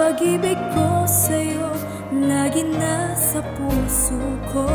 pag-ibig ko sa'yo lagi nasa puso ko.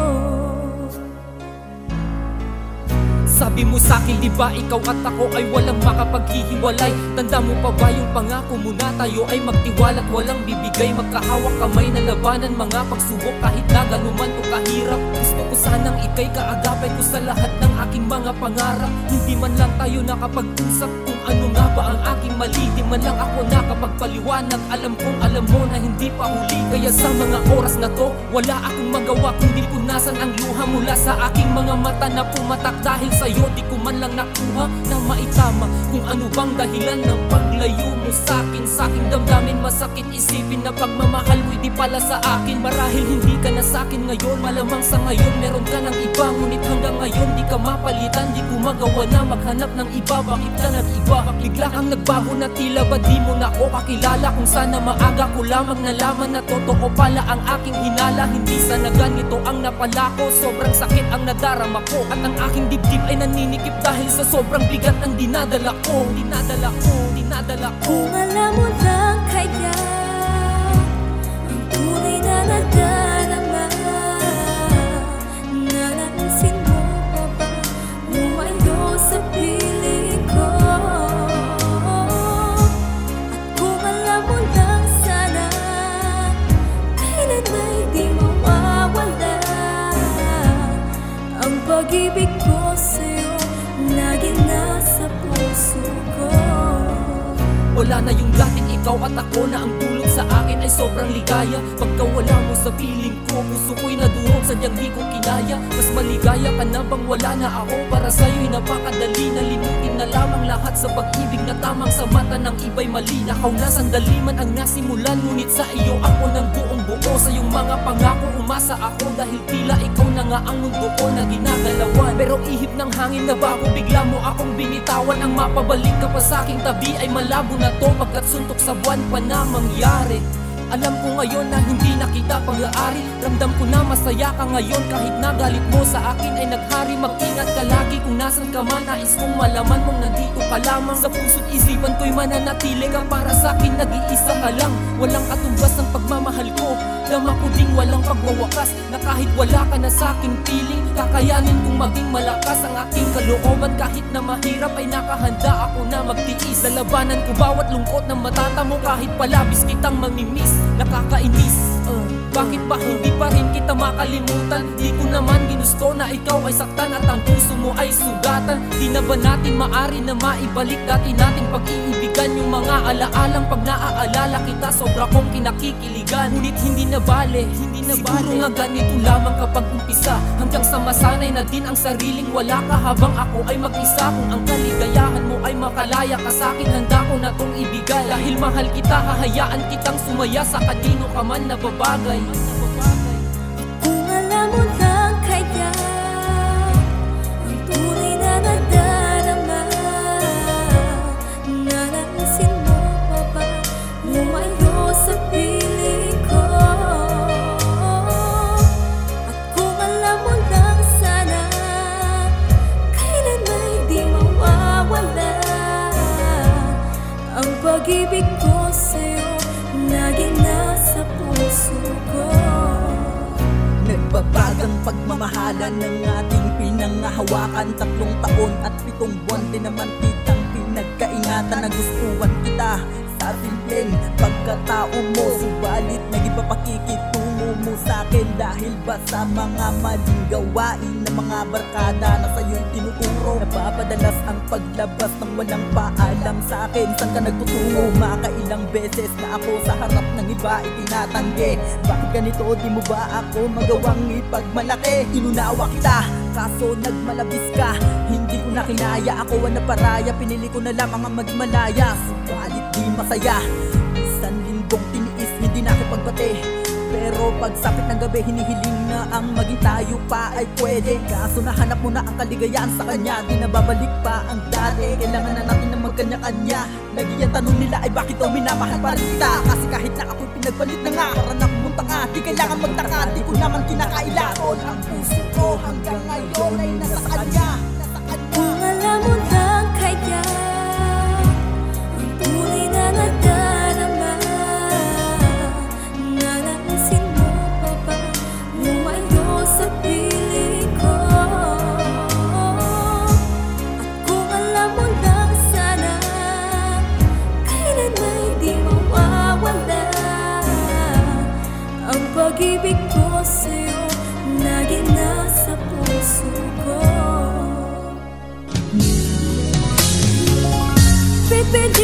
Sabi mo sa'kin, di ba ikaw at ako ay walang makapaghihiwalay? Tanda mo pa ba yung pangako mo na tayo ay magtiwala't walang bibigay? Magkahawak kamay na labanan mga pagsubok kahit na ganuman o kahirap. Gusto ko sanang ika'y kaagapay ko sa lahat ng aking mga pangarap. Hindi man lang tayo nakapag-usap kung ano nga ba ang aking mali. Di man lang ako nakapagpaliwanag. Alam kong alam mo na hindi pa huli. Kaya sa mga oras na to, wala akong magawa kundi punasan ang luha mula sa aking mga mata na pumatak. Dahil sa'yo di ko man lang nakuha na maitama kung ano bang dahilan ng paglayo mo sa'kin. Sa'king damdamin masakit isipin na pagmamahal mo'y di pala sa akin. Marahil hindi ka na sa'kin ngayon, malamang sa ngayon meron ka ng iba. Ngunit hanggang ngayon di ka mapalitan, di ko magawa na maghanap ng iba. Bakit ka nag-iba? Bigla kang nagbago na tila ba di mo na ako kakilala? Kung sana maaga ko lamang nalaman na totoo pala ang aking hinala. Hindi sana ganito ang napala ko, sobrang sakit ang nadarama ko. At ang aking dibdib ay naninikip dahil sa sobrang bigat ng dinadala ko. Kung alam mo lang kaya ang tunay na nadarama, nalansin mo pa ba lumayo sa piling ko? At kung alam mo lang sana kailan ay di mawawala ang pag-ibig ko sa'yo lagi nasa puso ko. Wala na yung dating ikaw at ako na ang dulot sa akin ay sobrang ligaya. Pagkawala mo sa piling ko, puso ko'y nadurog, sadyang di ko kinaya. Mas maligaya ka na bang wala na ako? Para sa'yo'y napakadali na limutin na lamang lahat sa pag-ibig na tamang sa mata ng iba'y mali. Nakaw na sandali man ang nasimulan, ngunit sa iyo ako ng buong buo. Sa iyong mga pangako umasa ako dahil tila ikaw na nga ang mundo ko na ginagalawan. Pero ihip ng hangin na bago bigla mo akong binitawan. Ang mapabalik ka pa sa'king tabi ay malabo na to pagkat suntok sa buwan pa na mangyari. Alam ko ngayon na hindi na kita pag-aari. Ramdam ko na masaya ka ngayon kahit na galit mo sa akin ay naghari. Mag-ingat ka lagi kung nasan ka man. Nais kong malaman mong nandito ka lamang. Sa puso't isipan ko'y mananatili ka para sa'kin, nag-iisa ka lang. Walang katumbas ng pagmamahal ko, dama ko ding walang pagwawakas. Na kahit wala ka na sa'king piling, kakayanin kong maging malakas ang aking kalooban. Kahit na mahirap ay nakahanda ako na magtiis. Lalabanan ko bawat lungkot na matatamo kahit palabis kitang mamimiss. Nakakainis, bakit ba hindi pa rin kita makalimutan? Di ko naman ginusto na ikaw ay saktan at ang puso mo ay sugatan. Di na ba natin maari na maibalik dati nating pag-iibigan? Yung mga alaalang pag naaalala kita sobra kong kinakikiligan. Ngunit hindi na bale, siguro nga ganito lamang kapag umpisa. Hanggang sa masanay na din ang sariling wala ka habang ako ay mag-isa. Kung ang kaligayahan mo ay makalaya ka sa'kin, handa ko na tong ibigay. Dahil mahal kita, hahayaan kitang sumaya sa kanino ka man na babagay. Kung alam mo lang kaya ang tunay na nadarama, nalansin mo pa ba lumayo sa piling ko? At kung alam mo lang sana kailan ay di mawawala ang pag-ibig ko sa'yo lagi nasa puso ko. Nagbabagang pagmamahalan ng ating pinangahawakan. 3 taon at 7 buwan din naman kitang pinagkaingatan. Nagustuhan kita sa simpleng pagkatao mo, subalit nag-iba pakikitungo mo sa'kin. Dahil ba sa mga maling gawain ng mga barkada na sa'yo'y tinuturo? Napapadalas ang paglabas ng walang paalam sa'kin. Saan ka nagtutungo? Makailang beses na ako sa harap ng iba itinatanggi. Bakit ganito? Di mo ba ako magawang ipagmalaki? Inunawa kita, kaso nagmalabis ka. Hindi ko na kinaya, ako ang naparaya. Pinili ko na lamang ang maging malaya, subalit di masaya. 1 linggong tiniis, hindi nakipagbate. Pero pagsapit ng gabi, hinihiling na ang maging tayo pa ay pwede. Kaso nahanap mo na ang kaligayahan sa kanya, di na babalik pa ang dati. Kailangan na natin na magkanya-kanya. Lagi ang tanong nila ay bakit daw minamahal pa rin kita? Kasi kahit na ako'y pinagpalit na nga, para na pumunta nga, di kailangan magtaka. Di ko naman kinakailangan, ang puso ko hanggang ngayon ay nasa kanya. Kung alam mo lang kaya ang tunay na nadarama, pag-ibig ko sa'yo lagi nasa puso ko. Pipili